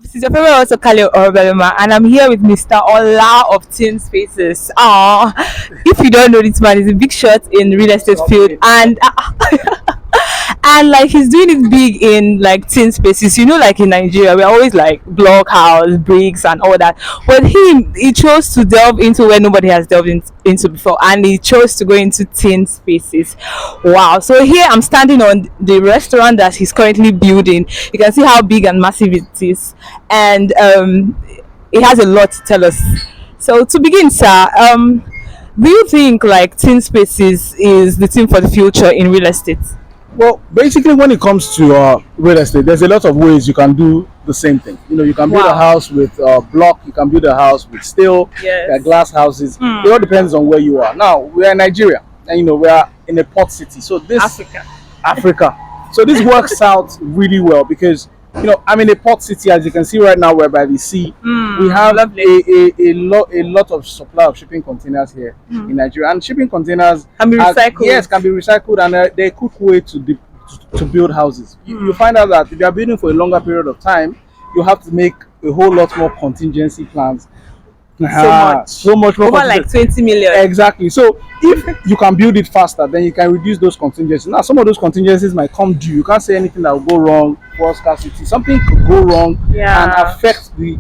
This is your favorite also Kalioorabelema, and I'm here with Mr. Ola of Tinspaces. If you don't know this man, he's a big shot in real estate field, and and like he's doing it big in like tin spaces. Like in Nigeria, we're always like block house, bricks, and all that. But he chose to delve into where nobody has into before, and he chose to go into tin spaces. Wow! So here I'm standing on the restaurant that he's currently building. You can see how big and massive it is, and it has a lot to tell us. So to begin, sir, do you think like tin spaces is the thing for the future in real estate? Well, basically, when it comes to real estate, there's a lot of ways you can do the same thing. You can build a Wow. house with block, you can build a house with steel, Yes. glass houses. It all depends on where you are. Now, we are in Nigeria, and we are in a port city. So this Africa. Africa. So this works out really well because I'm in a port city, as you can see right now. We're by the sea. We have Lovely. a lot of supply of shipping containers here in Nigeria, and shipping containers Can be recycled. yes, can be recycled, and they're a quick way to build houses. You find out that if you are building for a longer period of time, you have to make a whole lot more contingency plans. So much more Over like 20 million. Exactly. So if you can build it faster, then you can reduce those contingencies. Now, some of those contingencies might come due. You can't say anything that will go wrong for scarcity. Something could go wrong Yeah. and affect the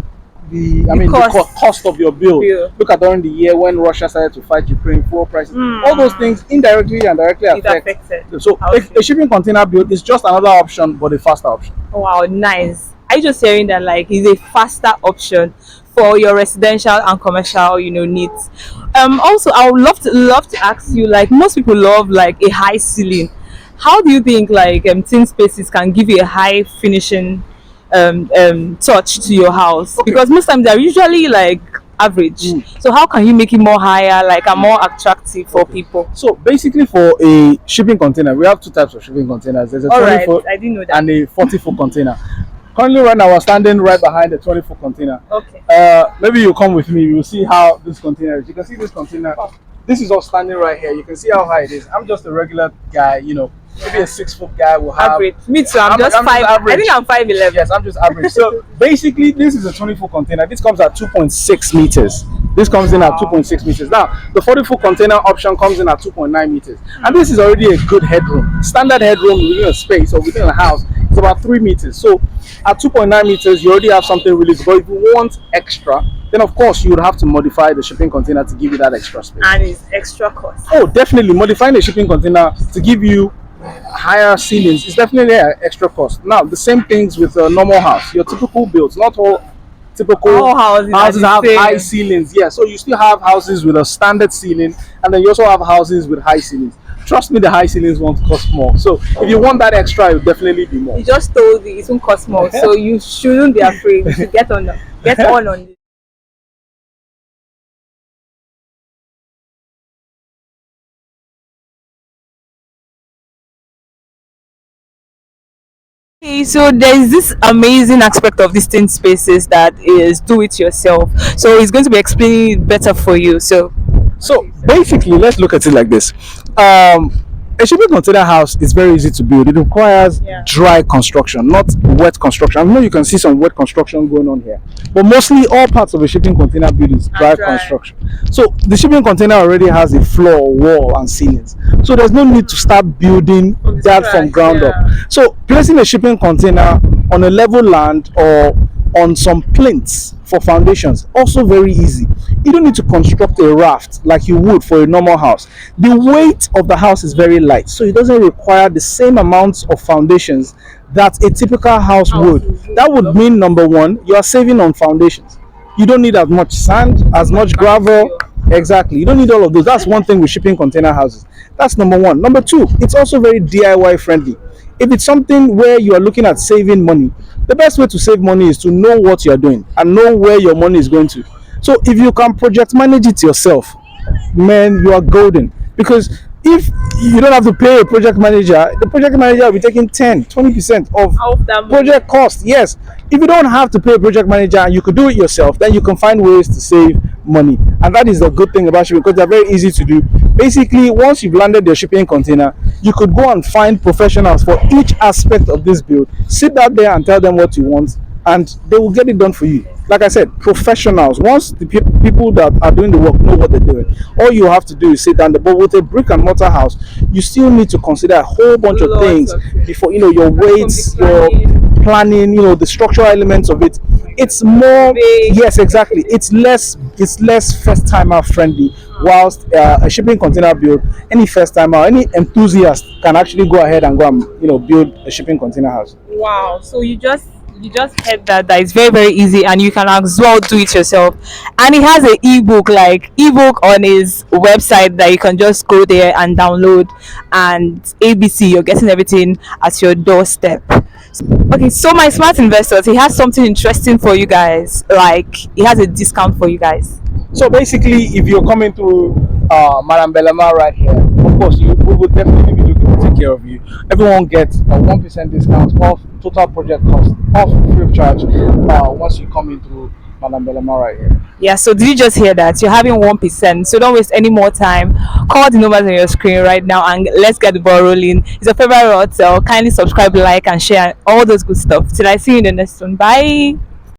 cost of your build. Bill. Look at during the year when Russia started to fight Ukraine, fuel prices, all those things indirectly and directly It affect. affected. So a shipping container build is just another option, but a faster option. Wow, nice. I just hearing that like is a faster option for your residential and commercial, needs. Also, I would love to ask you, like most people love like a high ceiling. How do you think like tin spaces can give you a high finishing touch to your house? Okay. Because most times they're usually like average. So how can you make it more higher, like and more attractive for people? So basically, for a shipping container, we have two types of shipping containers. There's a All 20 right, foot I didn't know that. and a 40-foot container. Currently, right now, we're standing right behind the 20-foot container. Okay. Maybe you come with me. You'll see how this container is. You can see this container. This is all standing right here. You can see how high it is. I'm just a regular guy. Maybe a 6-foot guy will have. Average. Me too. I'm just I'm just five. I average. think I'm 5'11". Yes, I'm just average. So basically, this is a 20-foot container. This comes at 2.6 meters. This comes in at 2.6 meters. Now, the 40-foot container option comes in at 2.9 meters. And this is already a good headroom. Standard headroom within a space or within a house is about 3 meters. So at 2.9 meters, you already have something really good. But if you want extra, then of course you would have to modify the shipping container to give you that extra space. And it's extra cost. Oh, definitely. Modifying the shipping container to give you higher ceilings is definitely an extra cost. Now, the same things with a normal house. Your typical builds, not all typical All houses are the have same. high ceilings. Yeah, so you still have houses with a standard ceiling, and then you also have houses with high ceilings. Trust me, the high ceilings won't cost more. So if you want that extra, it will definitely be more. You just told me it won't cost more, so you shouldn't be afraid. You should get on it. Okay, so there's this amazing aspect of these tin spaces that is do it yourself. So it's going to be explaining it better for you. So basically, let's look at it like this. A shipping container house is very easy to build. It requires dry construction, not wet construction. I know you can see some wet construction going on here, but mostly all parts of a shipping container build is dry construction. So the shipping container already has a floor, wall, and ceilings. So there's no need to start building that from ground up. So placing a shipping container on a level land or on some plinths for foundations, also very easy. You don't need to construct a raft like you would for a normal house. The weight of the house is very light, so it doesn't require the same amounts of foundations that a typical house would. That would mean, number one, you are saving on foundations. You don't need as much sand, as much gravel. Exactly, you don't need all of those. That's one thing with shipping container houses. That's number one. Number two, it's also very DIY friendly. If it's something where you are looking at saving money, the best way to save money is to know what you're doing and know where your money is going to. So if you can project manage it yourself, man, you are golden. Because if you don't have to pay a project manager, the project manager will be taking 10-20% of that project cost. Yes, if you don't have to pay a project manager and you could do it yourself, then you can find ways to save money. And that is the good thing about shipping, because they're very easy to do. Basically, once you've landed your shipping container, you could go and find professionals for each aspect of this build, sit down there and tell them what you want, and they will get it done for you. Like I said, professionals. Once the people that are doing the work know what they're doing, all you have to do is sit down. But with a brick and mortar house, you still need to consider a whole bunch of Lots things of things. before, your weights, your planning, the structural elements of it. It's more, Big. yes, exactly. It's less first timer friendly. Whilst a shipping container build, any first timer, any enthusiast can actually go ahead and go and build a shipping container house. Wow. So you just heard that it's very very easy and you can as well do it yourself. And he has an ebook on his website that you can just go there and download, and ABC, you're getting everything at your doorstep. Okay, so my smart investors, he has something interesting for you guys. Like he has a discount for you guys. So basically, if you're coming through Madam Belema right here, of course, we would definitely be looking to take care of you. Everyone gets a 1% discount off total project cost, off free of charge, once you come in through Madam Belema right here. Yeah, so did you just hear that? You're having 1%. So don't waste any more time. Call the numbers on your screen right now and let's get the ball rolling. It's your favorite hotel. Kindly subscribe, like, and share all those good stuff. Till I see you in the next one. Bye.